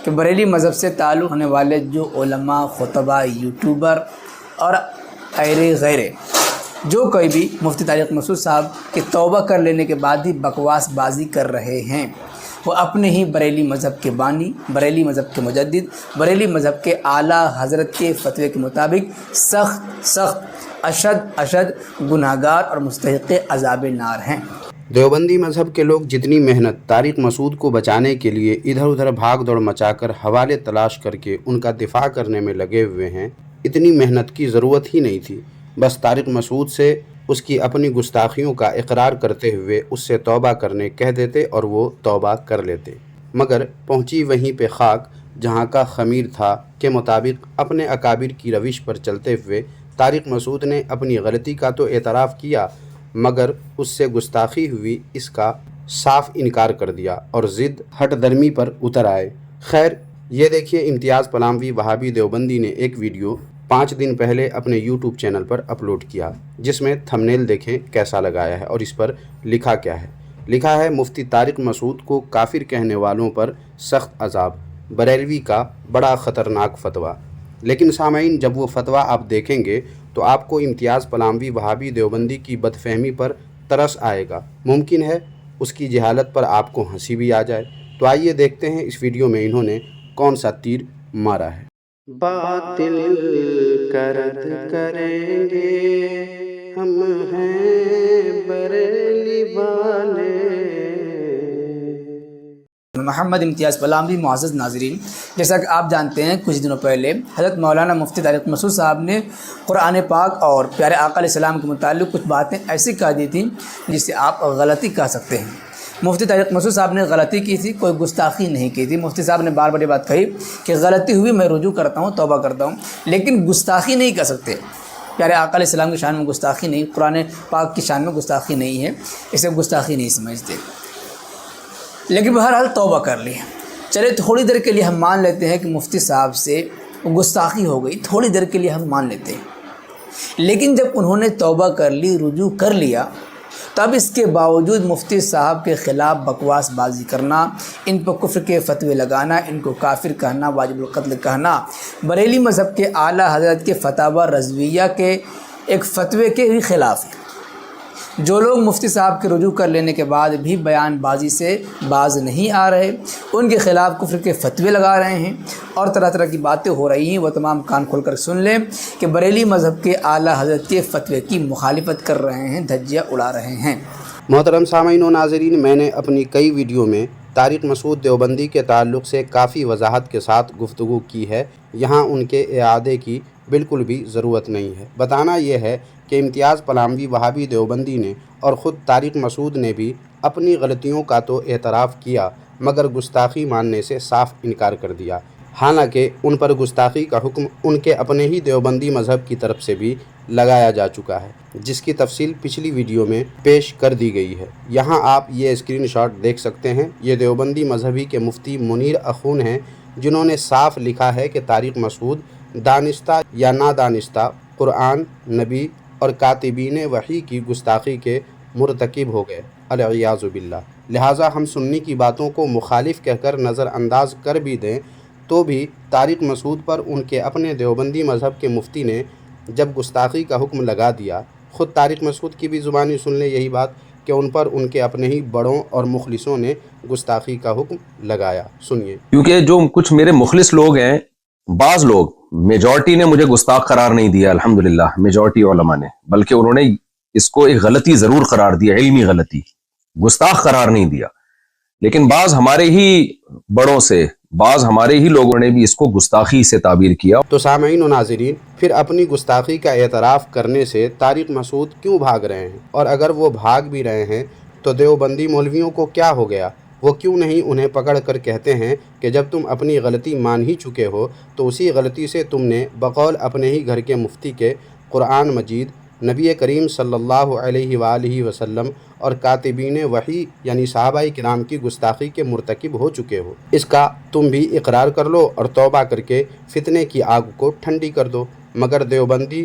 کہ بریلی مذہب سے تعلق ہونے والے جو علماء، خطبہ، یوٹیوبر اور غیرے جو کوئی بھی مفتی طارق مسعود صاحب کے توبہ کر لینے کے بعد ہی بکواس بازی کر رہے ہیں، وہ اپنے ہی بریلی مذہب کے بانی، بریلی مذہب کے مجدد، بریلی مذہب کے اعلیٰ حضرت کے فتوے کے مطابق سخت اشد گناہگار اور مستحق عذاب نار ہیں۔ دیوبندی مذہب کے لوگ جتنی محنت طارق مسعود کو بچانے کے لیے ادھر ادھر بھاگ دوڑ مچا کر حوالے تلاش کر کے ان کا دفاع کرنے میں لگے ہوئے ہیں، اتنی محنت کی ضرورت ہی نہیں تھی۔ بس طارق مسعود سے اس کی اپنی گستاخیوں کا اقرار کرتے ہوئے اس سے توبہ کرنے کہہ دیتے اور وہ توبہ کر لیتے، مگر پہنچی وہیں پہ خاک جہاں کا خمیر تھا کے مطابق اپنے اکابر کی روش پر چلتے ہوئے طارق مسعود نے اپنی غلطی کا تو اعتراف کیا، مگر اس سے گستاخی ہوئی اس کا صاف انکار کر دیا اور ضد ہٹ درمی پر اتر آئے۔ خیر، یہ دیکھیے امتیاز پلاموی وہابی دیوبندی نے ایک ویڈیو 5 دن پہلے اپنے یوٹیوب چینل پر اپلوڈ کیا، جس میں تھمبنیل دیکھیں کیسا لگایا ہے اور اس پر لکھا کیا ہے۔ لکھا ہے مفتی طارق مسعود کو کافر کہنے والوں پر سخت عذاب، بریلوی کا بڑا خطرناک فتویٰ۔ لیکن سامعین، جب وہ فتویٰ آپ دیکھیں گے تو آپ کو امتیاز پلاموی وہابی دیوبندی کی بدفہمی پر ترس آئے گا، ممکن ہے اس کی جہالت پر آپ کو ہنسی بھی آ جائے۔ تو آئیے دیکھتے ہیں اس ویڈیو میں انہوں نے کون سا تیر مارا ہے۔ باطل کا رد کریں گے ہم ہیں بریلی والے۔ محمد امتیاز پلاموی، معزز ناظرین، جیسا کہ آپ جانتے ہیں کچھ دنوں پہلے حضرت مولانا مفتی طارق مسعود صاحب نے قرآن پاک اور پیارے آقا علیہ السلام کے متعلق کچھ باتیں ایسی کہہ دی تھیں جس سے آپ غلطی کہہ سکتے ہیں۔ مفتی طارق مسعود صاحب نے غلطی کی تھی، کوئی گستاخی نہیں کی تھی۔ مفتی صاحب نے بار بار یہ بات کہی کہ غلطی ہوئی، میں رجوع کرتا ہوں، توبہ کرتا ہوں، لیکن گستاخی نہیں کہہ سکتے۔ پیارے آقا علیہ السلام کی شان میں گستاخی نہیں، قرآن پاک کی شان میں گستاخی نہیں ہے، اسے گستاخی نہیں سمجھتے، لیکن بہرحال توبہ کر لی۔ چلے تھوڑی دیر کے لیے ہم مان لیتے ہیں کہ مفتی صاحب سے گستاخی ہو گئی، تھوڑی دیر کے لیے ہم مان لیتے ہیں، لیکن جب انہوں نے توبہ کر لی، رجوع کر لیا، تب اس کے باوجود مفتی صاحب کے خلاف بکواس بازی کرنا، ان پر کفر کے فتوے لگانا، ان کو کافر کہنا، واجب القتل کہنا، بریلی مذہب کے اعلیٰ حضرت کے فتاوی رضویہ کے ایک فتوے کے ہی خلاف ہے۔ جو لوگ مفتی صاحب کے رجوع کر لینے کے بعد بھی بیان بازی سے باز نہیں آ رہے، ان کے خلاف کفر کے فتوے لگا رہے ہیں اور طرح طرح کی باتیں ہو رہی ہیں، وہ تمام کان کھول کر سن لیں کہ بریلی مذہب کے اعلیٰ حضرت کے فتوے کی مخالفت کر رہے ہیں، دھجیاں اڑا رہے ہیں۔ محترم سامعین و ناظرین، میں نے اپنی کئی ویڈیو میں طارق مسعود دیوبندی کے تعلق سے کافی وضاحت کے ساتھ گفتگو کی ہے، یہاں ان کے اعادے کی بالکل بھی ضرورت نہیں ہے۔ بتانا یہ ہے کہ امتیاز پلاموی وہابی دیوبندی نے اور خود طارق مسعود نے بھی اپنی غلطیوں کا تو اعتراف کیا، مگر گستاخی ماننے سے صاف انکار کر دیا، حالانکہ ان پر گستاخی کا حکم ان کے اپنے ہی دیوبندی مذہب کی طرف سے بھی لگایا جا چکا ہے، جس کی تفصیل پچھلی ویڈیو میں پیش کر دی گئی ہے۔ یہاں آپ یہ اسکرین شاٹ دیکھ سکتے ہیں، یہ دیوبندی مذہبی کے مفتی منیر اخون ہیں، جنہوں نے صاف لکھا ہے کہ طارق مسعود دانستہ یا نادانستہ قرآن، نبی اور کاتبین وحی کی گستاخی کے مرتکب ہو گئے، العیاذ باللہ۔ لہٰذا ہم سنی کی باتوں کو مخالف کہہ کر نظر انداز کر بھی دیں تو بھی طارق مسعود پر ان کے اپنے دیوبندی مذہب کے مفتی نے جب گستاخی کا حکم لگا دیا، خود طارق مسعود کی بھی زبانی سن لیں یہی بات کہ ان پر ان کے اپنے ہی بڑوں اور مخلصوں نے گستاخی کا حکم لگایا۔ سنیے۔ کیونکہ جو کچھ میرے مخلص لوگ ہیں، بعض لوگ، میجورٹی نے مجھے گستاخ قرار نہیں دیا، الحمدللہ میجورٹی علماء نے، بلکہ انہوں نے اس کو ایک غلطی ضرور قرار دیا، علمی غلطی، گستاخ قرار نہیں دیا۔ لیکن بعض ہمارے ہی بڑوں سے، بعض ہمارے ہی لوگوں نے بھی اس کو گستاخی سے تعبیر کیا۔ تو سامعین و ناظرین، پھر اپنی گستاخی کا اعتراف کرنے سے طارق مسعود کیوں بھاگ رہے ہیں؟ اور اگر وہ بھاگ بھی رہے ہیں تو دیوبندی مولویوں کو کیا ہو گیا؟ وہ کیوں نہیں انہیں پکڑ کر کہتے ہیں کہ جب تم اپنی غلطی مان ہی چکے ہو تو اسی غلطی سے تم نے بقول اپنے ہی گھر کے مفتی کے قرآن مجید، نبی کریم صلی اللہ علیہ وآلہ وسلم اور کاتبین وحی یعنی صحابہ کرام کی گستاخی کے مرتکب ہو چکے ہو، اس کا تم بھی اقرار کر لو اور توبہ کر کے فتنے کی آگ کو ٹھنڈی کر دو۔ مگر دیوبندی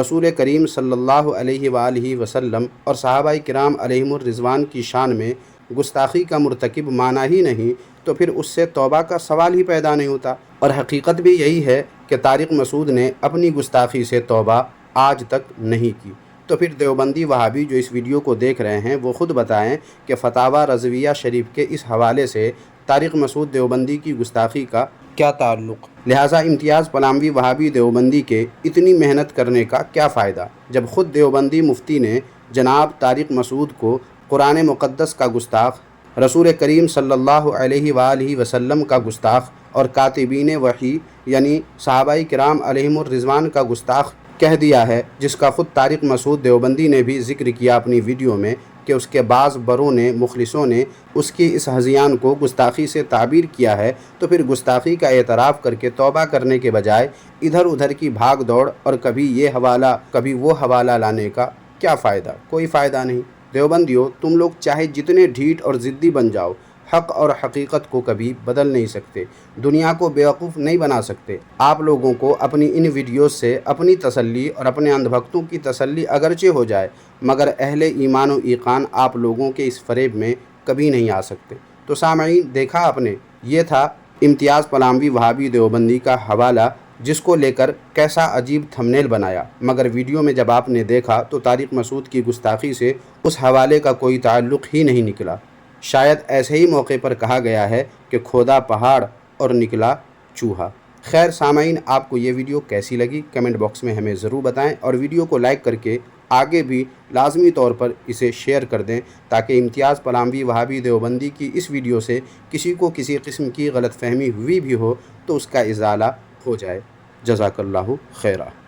رسول کریم صلی اللہ علیہ وآلہ وسلم اور صحابہ کرام علیہم الرضوان کی شان میں گستاخی کا مرتکب مانا ہی نہیں تو پھر اس سے توبہ کا سوال ہی پیدا نہیں ہوتا۔ اور حقیقت بھی یہی ہے کہ طارق مسعود نے اپنی گستاخی سے توبہ آج تک نہیں کی۔ تو پھر دیوبندی وہابی جو اس ویڈیو کو دیکھ رہے ہیں وہ خود بتائیں کہ فتاوی رضویہ شریف کے اس حوالے سے طارق مسعود دیوبندی کی گستاخی کا کیا تعلق؟ لہٰذا امتیاز پلاموی وہابی دیوبندی کے اتنی محنت کرنے کا کیا فائدہ جب خود دیوبندی مفتی نے جناب طارق مسعود کو قرآن مقدس کا گستاخ، رسول کریم صلی اللہ علیہ وآلہ وسلم کا گستاخ اور کاتبین وحی یعنی صحابہ کرام علیہم الرضوان کا گستاخ کہہ دیا ہے، جس کا خود طارق مسعود دیوبندی نے بھی ذکر کیا اپنی ویڈیو میں کہ اس کے بعض بروں نے، مخلصوں نے اس کی اس ہذیان کو گستاخی سے تعبیر کیا ہے، تو پھر گستاخی کا اعتراف کر کے توبہ کرنے کے بجائے ادھر ادھر کی بھاگ دوڑ اور کبھی یہ حوالہ کبھی وہ حوالہ لانے کا کیا فائدہ؟ کوئی فائدہ نہیں۔ دیوبندیوں، تم لوگ چاہے جتنے ڈھیٹ اور ضدی بن جاؤ، حق اور حقیقت کو کبھی بدل نہیں سکتے، دنیا کو بیوقوف نہیں بنا سکتے۔ آپ لوگوں کو اپنی ان ویڈیوز سے اپنی تسلی اور اپنے اندھ بھکتوں کی تسلی اگرچہ ہو جائے، مگر اہل ایمان و ایقان آپ لوگوں کے اس فریب میں کبھی نہیں آ سکتے۔ تو سامعین، دیکھا آپ نے، یہ تھا امتیاز پلاموی وہابی دیوبندی کا حوالہ، جس کو لے کر کیسا عجیب تھمنیل بنایا، مگر ویڈیو میں جب آپ نے دیکھا تو طارق مسعود کی گستاخی سے اس حوالے کا کوئی تعلق ہی نہیں نکلا۔ شاید ایسے ہی موقع پر کہا گیا ہے کہ کھودا پہاڑ اور نکلا چوہا۔ خیر سامعین، آپ کو یہ ویڈیو کیسی لگی کمنٹ باکس میں ہمیں ضرور بتائیں، اور ویڈیو کو لائک کر کے آگے بھی لازمی طور پر اسے شیئر کر دیں تاکہ امتیاز پلاموی وہابی دیوبندی کی اس ویڈیو سے کسی کو کسی قسم کی غلط فہمی ہوئی بھی ہو تو اس کا ازالہ ہو جائے۔ جزاک اللہ خیرہ۔